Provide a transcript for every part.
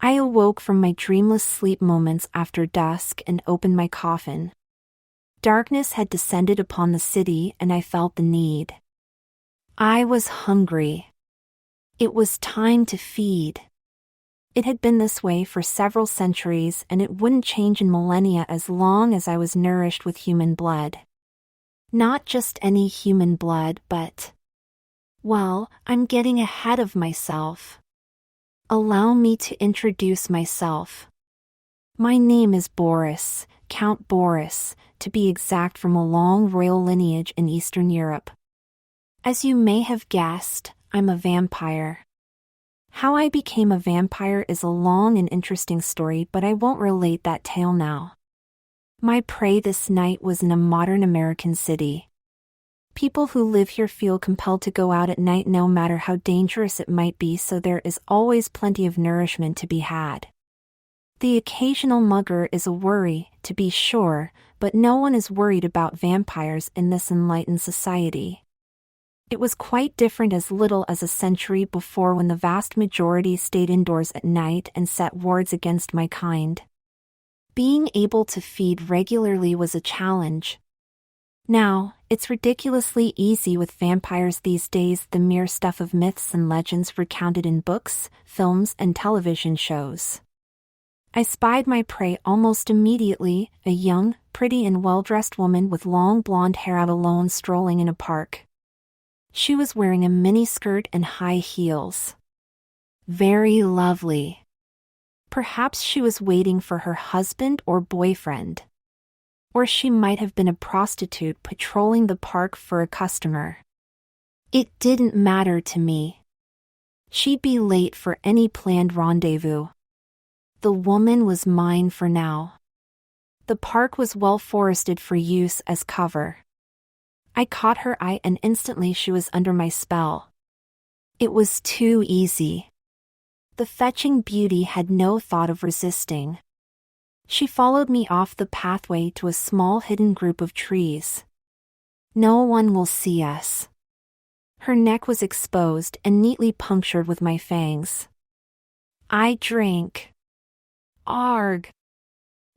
I awoke from my dreamless sleep moments after dusk and opened my coffin. Darkness had descended upon the city and I felt the need. I was hungry. It was time to feed. It had been this way for several centuries and it wouldn't change in millennia as long as I was nourished with human blood. Not just any human blood, but... Well, I'm getting ahead of myself. Allow me to introduce myself. My name is Boris, Count Boris, to be exact, from a long royal lineage in Eastern Europe. As you may have guessed, I'm a vampire. How I became a vampire is a long and interesting story, but I won't relate that tale now. My prey this night was in a modern American city. People who live here feel compelled to go out at night no matter how dangerous it might be, so there is always plenty of nourishment to be had. The occasional mugger is a worry, to be sure, but no one is worried about vampires in this enlightened society. It was quite different as little as a century before, when the vast majority stayed indoors at night and set wards against my kind. Being able to feed regularly was a challenge. Now, it's ridiculously easy with vampires these days, the mere stuff of myths and legends recounted in books, films, and television shows. I spied my prey almost immediately, a young, pretty and well-dressed woman with long blonde hair out alone strolling in a park. She was wearing a miniskirt and high heels. Very lovely. Perhaps she was waiting for her husband or boyfriend. Or she might have been a prostitute patrolling the park for a customer. It didn't matter to me. She'd be late for any planned rendezvous. The woman was mine for now. The park was well forested for use as cover. I caught her eye and instantly she was under my spell. It was too easy. The fetching beauty had no thought of resisting. She followed me off the pathway to a small hidden group of trees. No one will see us. Her neck was exposed and neatly punctured with my fangs. I drank. Arg!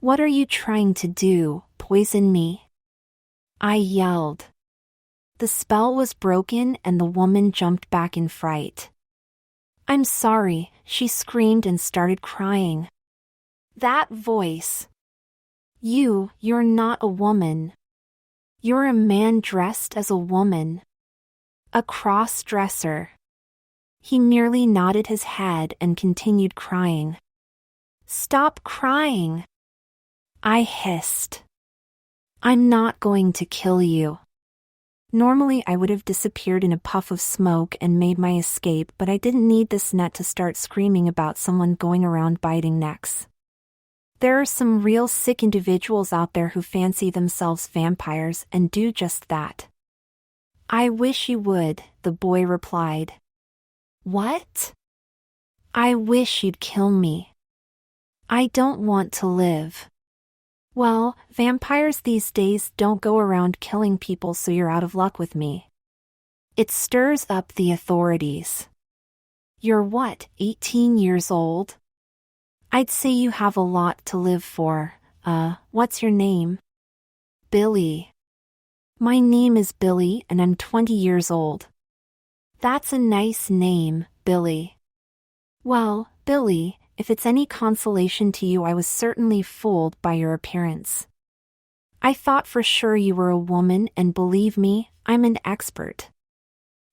What are you trying to do, poison me? I yelled. The spell was broken and the woman jumped back in fright. I'm sorry, she screamed and started crying. That voice. You're not a woman. You're a man dressed as a woman. A cross-dresser. He merely nodded his head and continued crying. Stop crying. I hissed. I'm not going to kill you. Normally I would have disappeared in a puff of smoke and made my escape, but I didn't need this nut to start screaming about someone going around biting necks. There are some real sick individuals out there who fancy themselves vampires and do just that. I wish you would, the boy replied. What? I wish you'd kill me. I don't want to live. Well, vampires these days don't go around killing people, so you're out of luck with me. It stirs up the authorities. You're what, 18 years old? I'd say you have a lot to live for. What's your name? Billy. My name is Billy and I'm 20 years old. That's a nice name, Billy. Well, Billy, if it's any consolation to you, I was certainly fooled by your appearance. I thought for sure you were a woman, and believe me, I'm an expert.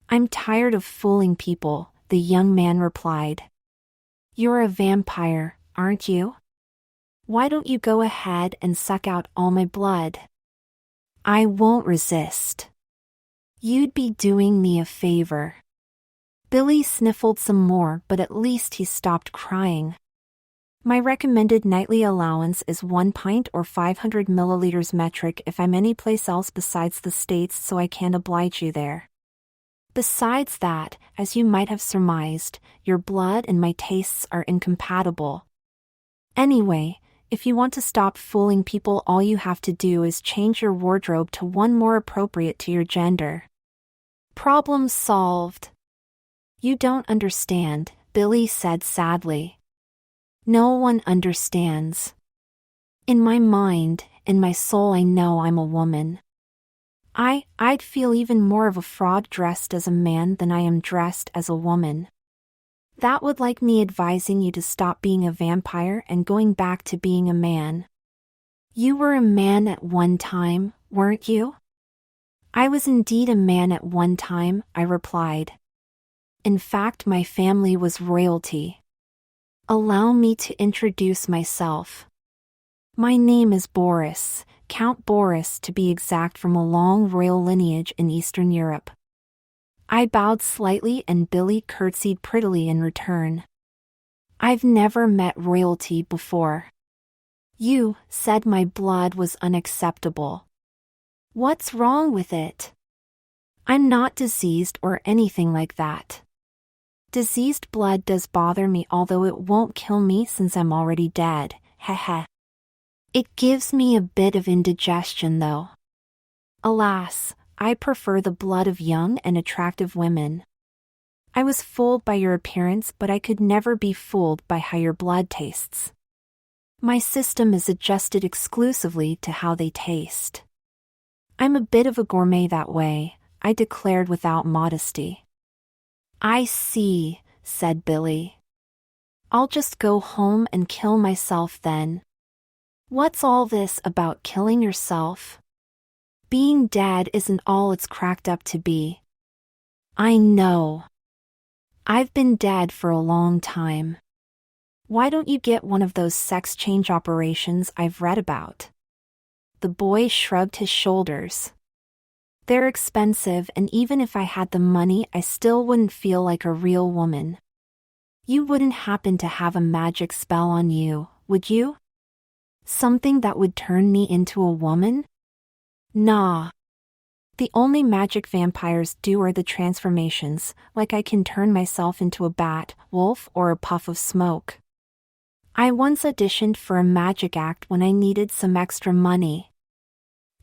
I'm tired of fooling people, the young man replied. You're a vampire, aren't you? Why don't you go ahead and suck out all my blood? I won't resist. You'd be doing me a favor. Billy sniffled some more, but at least he stopped crying. My recommended nightly allowance is 1 pint or 500 milliliters metric if I'm any place else besides the States, so I can't oblige you there. Besides that, as you might have surmised, your blood and my tastes are incompatible. Anyway, if you want to stop fooling people, all you have to do is change your wardrobe to one more appropriate to your gender. Problem solved. You don't understand, Billy said sadly. No one understands. In my mind, in my soul, I know I'm a woman. I'd feel even more of a fraud dressed as a man than I am dressed as a woman. That would like me advising you to stop being a vampire and going back to being a man. You were a man at one time, weren't you? I was indeed a man at one time, I replied. In fact, my family was royalty. Allow me to introduce myself. My name is Boris, Count Boris to be exact, from a long royal lineage in Eastern Europe. I bowed slightly and Billy curtsied prettily in return. I've never met royalty before. You said my blood was unacceptable. What's wrong with it? I'm not diseased or anything like that. Diseased blood does bother me, although it won't kill me since I'm already dead, heh. It gives me a bit of indigestion though. Alas, I prefer the blood of young and attractive women. I was fooled by your appearance, but I could never be fooled by how your blood tastes. My system is adjusted exclusively to how they taste. I'm a bit of a gourmet that way, I declared without modesty. I see, said Billy. I'll just go home and kill myself then. What's all this about killing yourself? Being dead isn't all it's cracked up to be. I know. I've been dead for a long time. Why don't you get one of those sex change operations I've read about? The boy shrugged his shoulders. They're expensive, and even if I had the money, I still wouldn't feel like a real woman. You wouldn't happen to have a magic spell on you, would you? Something that would turn me into a woman? Nah. The only magic vampires do are the transformations, like I can turn myself into a bat, wolf, or a puff of smoke. I once auditioned for a magic act when I needed some extra money.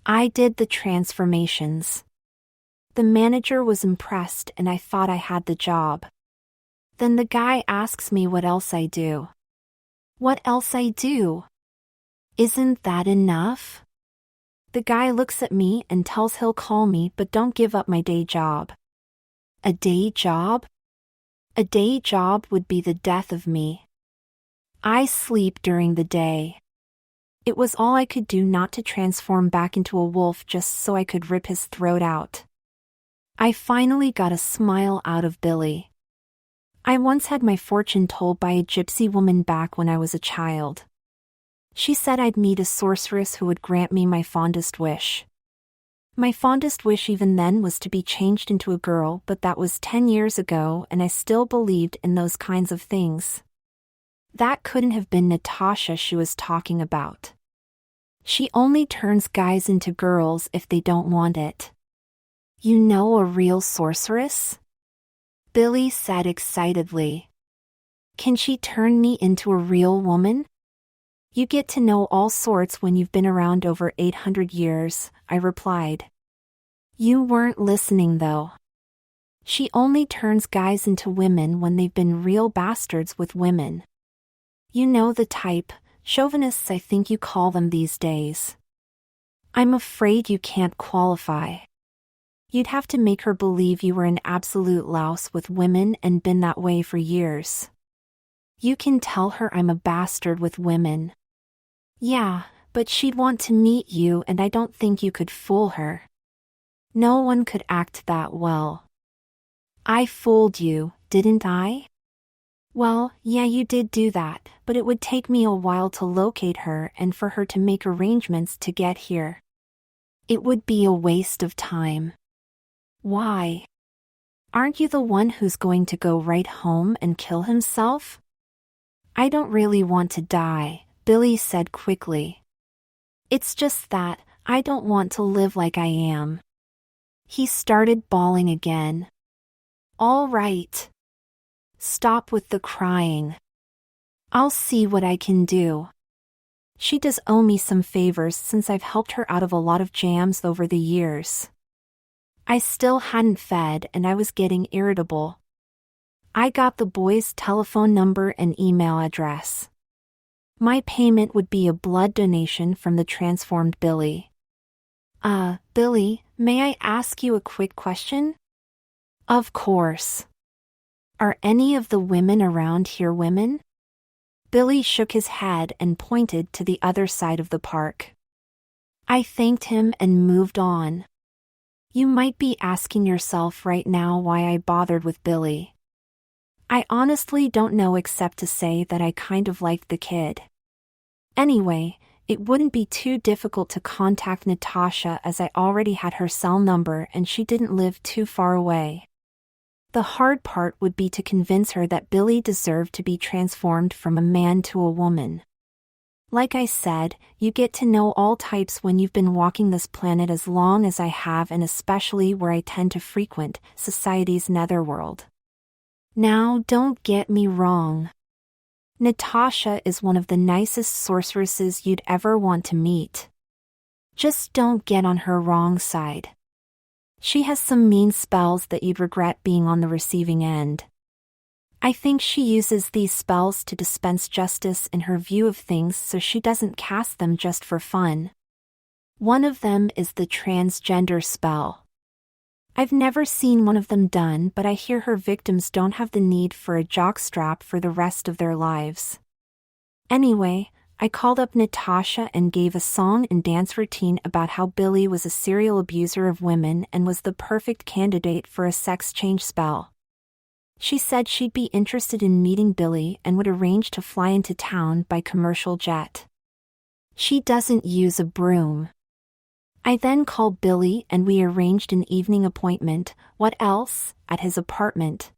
I did the transformations. The manager was impressed and I thought I had the job. Then the guy asks me what else I do. What else I do? Isn't that enough? The guy looks at me and tells he'll call me, but don't give up my day job. A day job? A day job would be the death of me. I sleep during the day. It was all I could do not to transform back into a wolf just so I could rip his throat out. I finally got a smile out of Billy. I once had my fortune told by a gypsy woman back when I was a child. She said I'd meet a sorceress who would grant me my fondest wish. My fondest wish even then was to be changed into a girl, but that was 10 years ago and I still believed in those kinds of things. That couldn't have been Natasha she was talking about. She only turns guys into girls if they don't want it. You know a real sorceress? Billy said excitedly. Can she turn me into a real woman? You get to know all sorts when you've been around over 800 years, I replied. You weren't listening though. She only turns guys into women when they've been real bastards with women. You know the type, chauvinists I think you call them these days. I'm afraid you can't qualify. You'd have to make her believe you were an absolute louse with women and been that way for years. You can tell her I'm a bastard with women. Yeah, but she'd want to meet you and I don't think you could fool her. No one could act that well. I fooled you, didn't I? Well, yeah, you did do that, but it would take me a while to locate her and for her to make arrangements to get here. It would be a waste of time. Why? Aren't you the one who's going to go right home and kill himself? I don't really want to die, Billy said quickly. It's just that, I don't want to live like I am. He started bawling again. All right. Stop with the crying. I'll see what I can do. She does owe me some favors since I've helped her out of a lot of jams over the years. I still hadn't fed and I was getting irritable. I got the boy's telephone number and email address. My payment would be a blood donation from the transformed Billy. Billy, may I ask you a quick question? Of course. Are any of the women around here women? Billy shook his head and pointed to the other side of the park. I thanked him and moved on. You might be asking yourself right now why I bothered with Billy. I honestly don't know except to say that I kind of liked the kid. Anyway, it wouldn't be too difficult to contact Natasha as I already had her cell number and she didn't live too far away. The hard part would be to convince her that Billy deserved to be transformed from a man to a woman. Like I said, you get to know all types when you've been walking this planet as long as I have, and especially where I tend to frequent, society's netherworld. Now, don't get me wrong. Natasha is one of the nicest sorceresses you'd ever want to meet. Just don't get on her wrong side. She has some mean spells that you'd regret being on the receiving end. I think she uses these spells to dispense justice in her view of things, so she doesn't cast them just for fun. One of them is the transgender spell. I've never seen one of them done, but I hear her victims don't have the need for a jockstrap for the rest of their lives. Anyway, I called up Natasha and gave a song and dance routine about how Billy was a serial abuser of women and was the perfect candidate for a sex change spell. She said she'd be interested in meeting Billy and would arrange to fly into town by commercial jet. She doesn't use a broom. I then called Billy and we arranged an evening appointment, what else, at his apartment.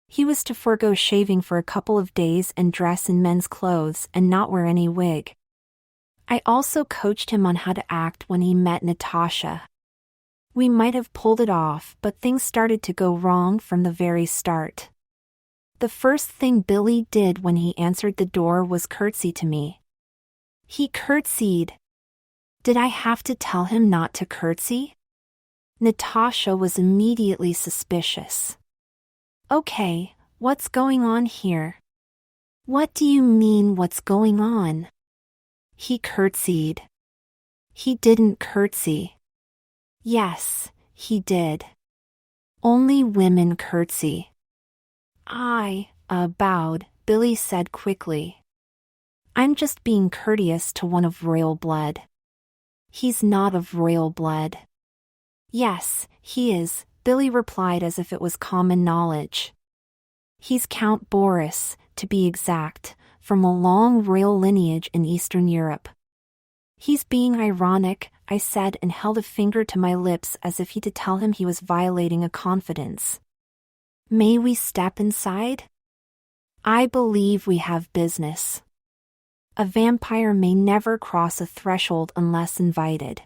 He was to forego shaving for a couple of days and dress in men's clothes and not wear any wig. I also coached him on how to act when he met Natasha. We might have pulled it off, but things started to go wrong from the very start. The first thing Billy did when he answered the door was curtsy to me. He curtsied. Did I have to tell him not to curtsy? Natasha was immediately suspicious. Okay, what's going on here? What do you mean, what's going on? He curtsied. He didn't curtsy. Yes, he did. Only women curtsy. I bowed, Billy said quickly. I'm just being courteous to one of royal blood. He's not of royal blood. Yes, he is, Billy replied as if it was common knowledge. He's Count Boris, to be exact, from a long royal lineage in Eastern Europe. He's being ironic, I said and held a finger to my lips as if to tell him he was violating a confidence. May we step inside? I believe we have business. A vampire may never cross a threshold unless invited.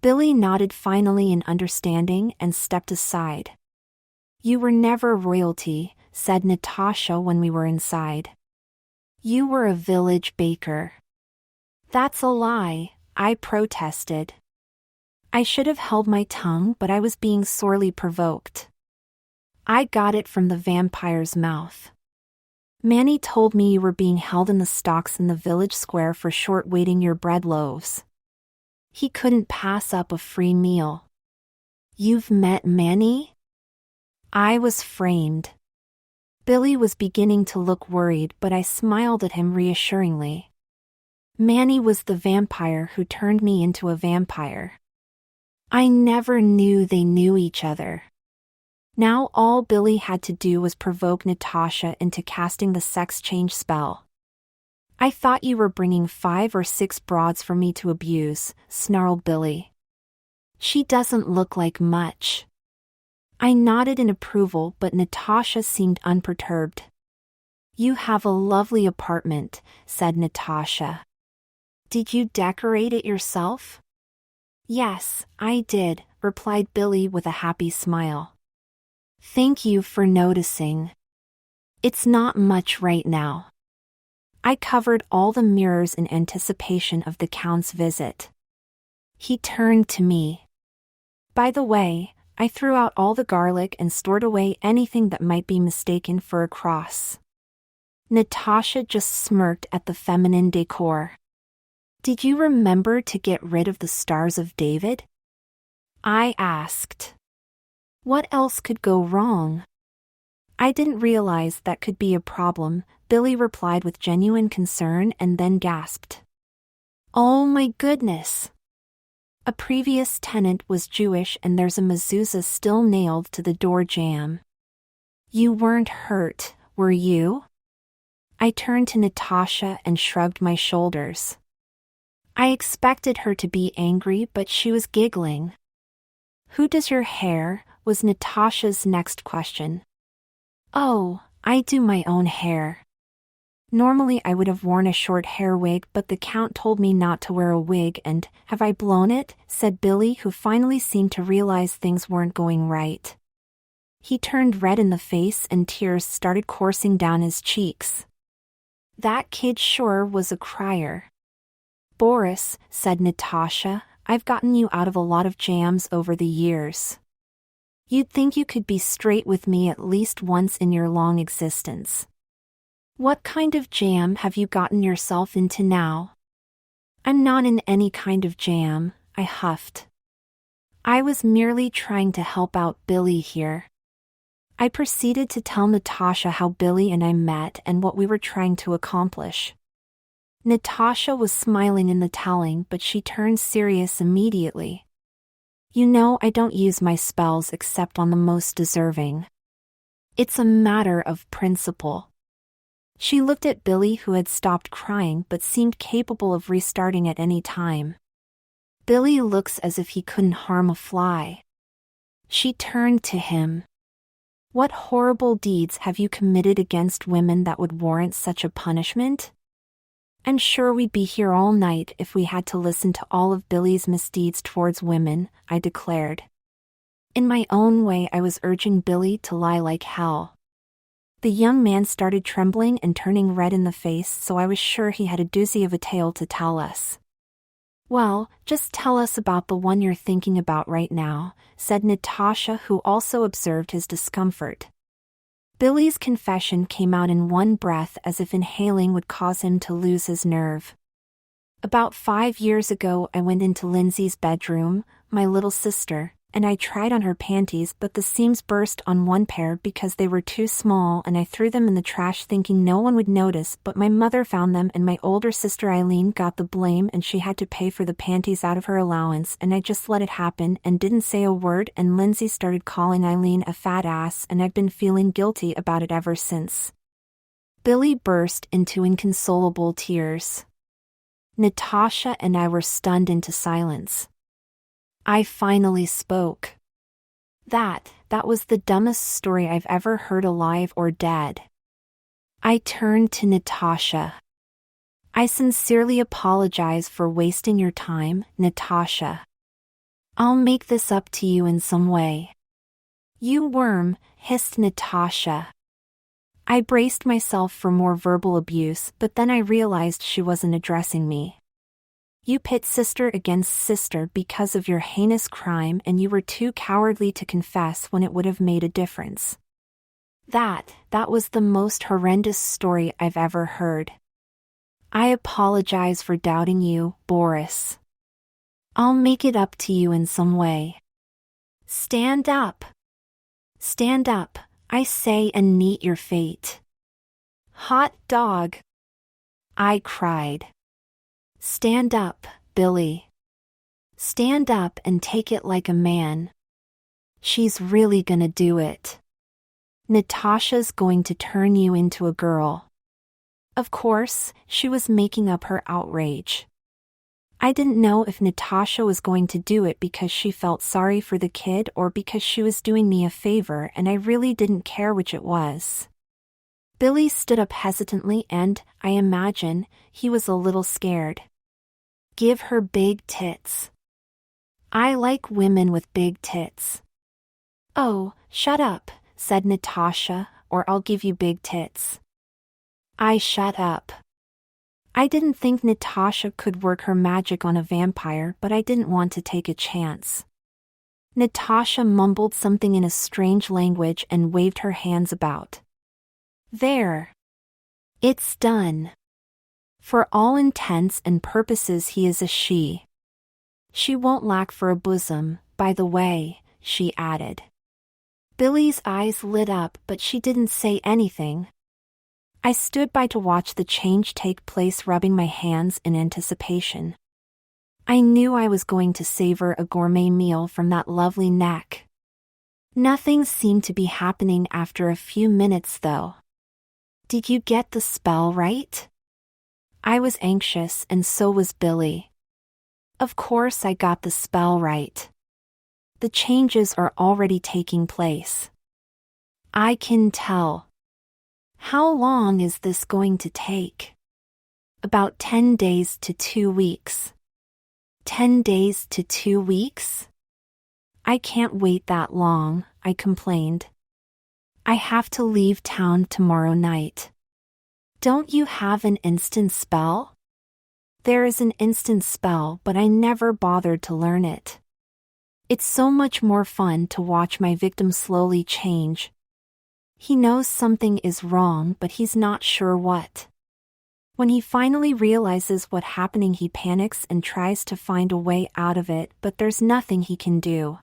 Billy nodded finally in understanding and stepped aside. You were never royalty, said Natasha when we were inside. You were a village baker. That's a lie, I protested. I should have held my tongue, but I was being sorely provoked. I got it from the vampire's mouth. Manny told me you were being held in the stocks in the village square for short-waiting your bread loaves. He couldn't pass up a free meal. You've met Manny? I was framed. Billy was beginning to look worried, but I smiled at him reassuringly. Manny was the vampire who turned me into a vampire. I never knew they knew each other. Now all Billy had to do was provoke Natasha into casting the sex change spell. I thought you were bringing 5 or 6 broads for me to abuse, snarled Billy. She doesn't look like much. I nodded in approval, but Natasha seemed unperturbed. You have a lovely apartment, said Natasha. Did you decorate it yourself? Yes, I did, replied Billy with a happy smile. Thank you for noticing. It's not much right now. I covered all the mirrors in anticipation of the Count's visit. He turned to me. By the way, I threw out all the garlic and stored away anything that might be mistaken for a cross. Natasha just smirked at the feminine decor. Did you remember to get rid of the Stars of David? I asked. What else could go wrong? I didn't realize that could be a problem, Billy replied with genuine concern and then gasped. Oh my goodness! A previous tenant was Jewish and there's a mezuzah still nailed to the door jamb. You weren't hurt, were you? I turned to Natasha and shrugged my shoulders. I expected her to be angry, but she was giggling. Who does your hair? Was Natasha's next question. Oh, I do my own hair. Normally I would have worn a short hair wig, but the count told me not to wear a wig and, have I blown it? Said Billy, who finally seemed to realize things weren't going right. He turned red in the face and tears started coursing down his cheeks. That kid sure was a crier. Boris, said Natasha, I've gotten you out of a lot of jams over the years. You'd think you could be straight with me at least once in your long existence. What kind of jam have you gotten yourself into now? I'm not in any kind of jam, I huffed. I was merely trying to help out Billy here. I proceeded to tell Natasha how Billy and I met and what we were trying to accomplish. Natasha was smiling in the telling, but she turned serious immediately. You know, I don't use my spells except on the most deserving. It's a matter of principle. She looked at Billy, who had stopped crying but seemed capable of restarting at any time. Billy looks as if he couldn't harm a fly. She turned to him. What horrible deeds have you committed against women that would warrant such a punishment? I'm sure we'd be here all night if we had to listen to all of Billy's misdeeds towards women, I declared. In my own way, I was urging Billy to lie like hell. The young man started trembling and turning red in the face, so I was sure he had a doozy of a tale to tell us. Well, just tell us about the one you're thinking about right now, said Natasha, who also observed his discomfort. Billy's confession came out in one breath as if inhaling would cause him to lose his nerve. About 5 years ago, I went into Lindsay's bedroom, my little sister, and I tried on her panties, but the seams burst on one pair because they were too small, and I threw them in the trash thinking no one would notice, but my mother found them and my older sister Eileen got the blame and she had to pay for the panties out of her allowance, and I just let it happen and didn't say a word, and Lindsay started calling Eileen a fat ass, and I've been feeling guilty about it ever since. Billy burst into inconsolable tears. Natasha and I were stunned into silence. I finally spoke. That was the dumbest story I've ever heard, alive or dead. I turned to Natasha. I sincerely apologize for wasting your time, Natasha. I'll make this up to you in some way. You worm, hissed Natasha. I braced myself for more verbal abuse, but then I realized she wasn't addressing me. You pit sister against sister because of your heinous crime, and you were too cowardly to confess when it would have made a difference. That was the most horrendous story I've ever heard. I apologize for doubting you, Boris. I'll make it up to you in some way. Stand up. Stand up, I say, and meet your fate. Hot dog. I cried. Stand up, Billy. Stand up and take it like a man. She's really gonna do it. Natasha's going to turn you into a girl. Of course, she was making up her outrage. I didn't know if Natasha was going to do it because she felt sorry for the kid or because she was doing me a favor, and I really didn't care which it was. Billy stood up hesitantly and, I imagine, he was a little scared. Give her big tits. I like women with big tits. Oh, shut up, said Natasha, or I'll give you big tits. I shut up. I didn't think Natasha could work her magic on a vampire, but I didn't want to take a chance. Natasha mumbled something in a strange language and waved her hands about. There. It's done. For all intents and purposes he is a she. She won't lack for a bosom, by the way, she added. Billy's eyes lit up, but she didn't say anything. I stood by to watch the change take place, rubbing my hands in anticipation. I knew I was going to savor a gourmet meal from that lovely neck. Nothing seemed to be happening after a few minutes, though. Did you get the spell right? I was anxious, and so was Billy. Of course I got the spell right. The changes are already taking place. I can tell. How long is this going to take? About 10 days to 2 weeks. 10 days to 2 weeks? I can't wait that long, I complained. I have to leave town tomorrow night. Don't you have an instant spell? There is an instant spell, but I never bothered to learn it. It's so much more fun to watch my victim slowly change. He knows something is wrong, but he's not sure what. When he finally realizes what's happening, he panics and tries to find a way out of it, but there's nothing he can do.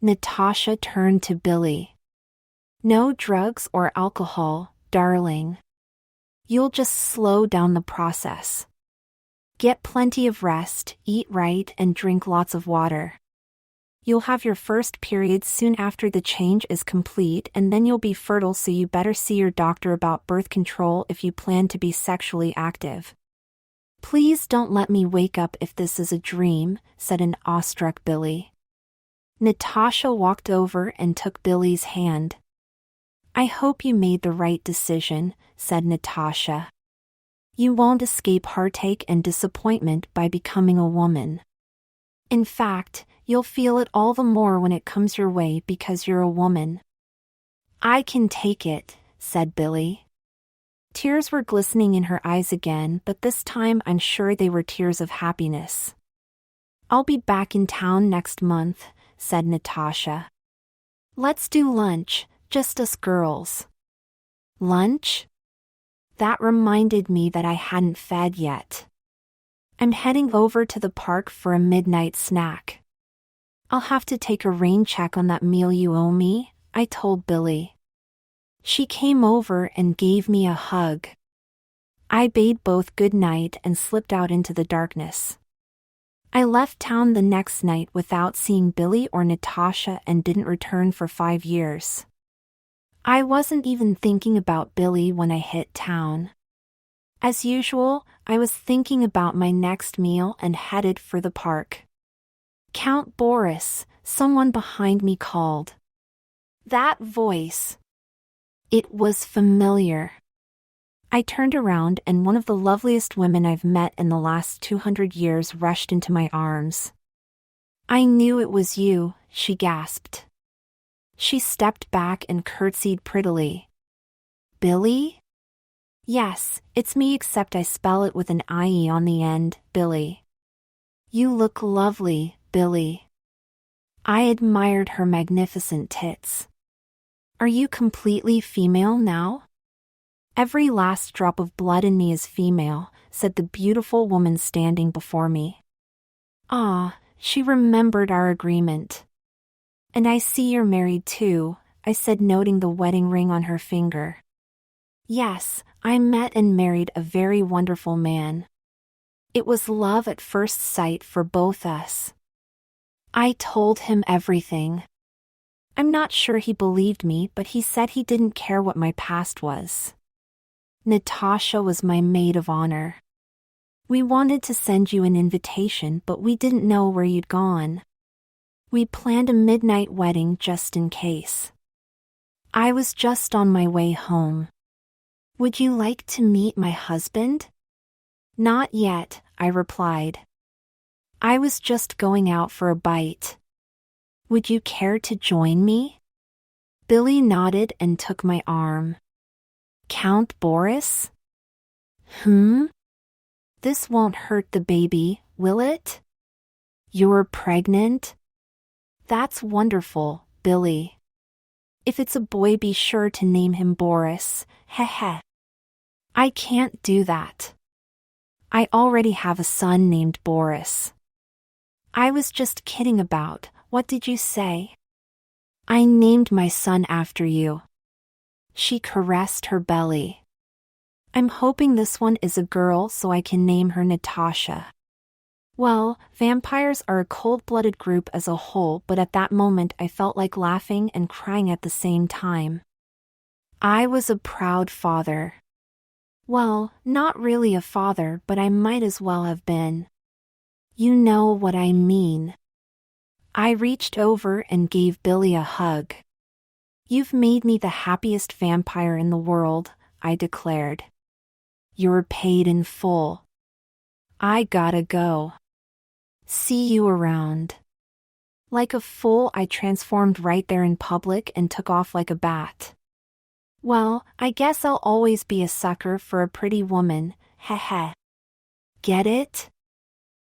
Natasha turned to Billy. No drugs or alcohol, darling. You'll just slow down the process. Get plenty of rest, eat right, and drink lots of water. You'll have your first period soon after the change is complete, and then you'll be fertile, so you better see your doctor about birth control if you plan to be sexually active. Please don't let me wake up if this is a dream, said an awestruck Billy. Natasha walked over and took Billy's hand. I hope you made the right decision, said Natasha. You won't escape heartache and disappointment by becoming a woman. In fact, you'll feel it all the more when it comes your way because you're a woman. I can take it, said Billy. Tears were glistening in her eyes again, but this time I'm sure they were tears of happiness. I'll be back in town next month, said Natasha. Let's do lunch, just us girls. Lunch? That reminded me that I hadn't fed yet. I'm heading over to the park for a midnight snack. I'll have to take a rain check on that meal you owe me, I told Billy. She came over and gave me a hug. I bade both good night and slipped out into the darkness. I left town the next night without seeing Billy or Natasha and didn't return for 5 years. I wasn't even thinking about Billy when I hit town. As usual, I was thinking about my next meal and headed for the park. Count Boris, someone behind me called. That voice. It was familiar. I turned around and one of the loveliest women I've met in the last 200 years rushed into my arms. I knew it was you, she gasped. She stepped back and curtsied prettily. Billy? Yes, it's me, except I spell it with an IE on the end, Billy. You look lovely, Billy. I admired her magnificent tits. Are you completely female now? Every last drop of blood in me is female, said the beautiful woman standing before me. Ah, she remembered our agreement. And I see you're married too, I said, noting the wedding ring on her finger. Yes, I met and married a very wonderful man. It was love at first sight for both us. I told him everything. I'm not sure he believed me, but he said he didn't care what my past was. Natasha was my maid of honor. We wanted to send you an invitation, but we didn't know where you'd gone. We planned a midnight wedding just in case. I was just on my way home. Would you like to meet my husband? Not yet, I replied. I was just going out for a bite. Would you care to join me? Billy nodded and took my arm. Count Boris? This won't hurt the baby, will it? You're pregnant? That's wonderful, Billy. If it's a boy, be sure to name him Boris, heh heh. I can't do that. I already have a son named Boris. I was just kidding about, what did you say? I named my son after you. She caressed her belly. I'm hoping this one is a girl so I can name her Natasha. Well, vampires are a cold-blooded group as a whole, but at that moment I felt like laughing and crying at the same time. I was a proud father. Well, not really a father, but I might as well have been. You know what I mean. I reached over and gave Billy a hug. You've made me the happiest vampire in the world, I declared. You're paid in full. I gotta go. See you around. Like a fool, I transformed right there in public and took off like a bat. Well, I guess I'll always be a sucker for a pretty woman, heh heh. Get it?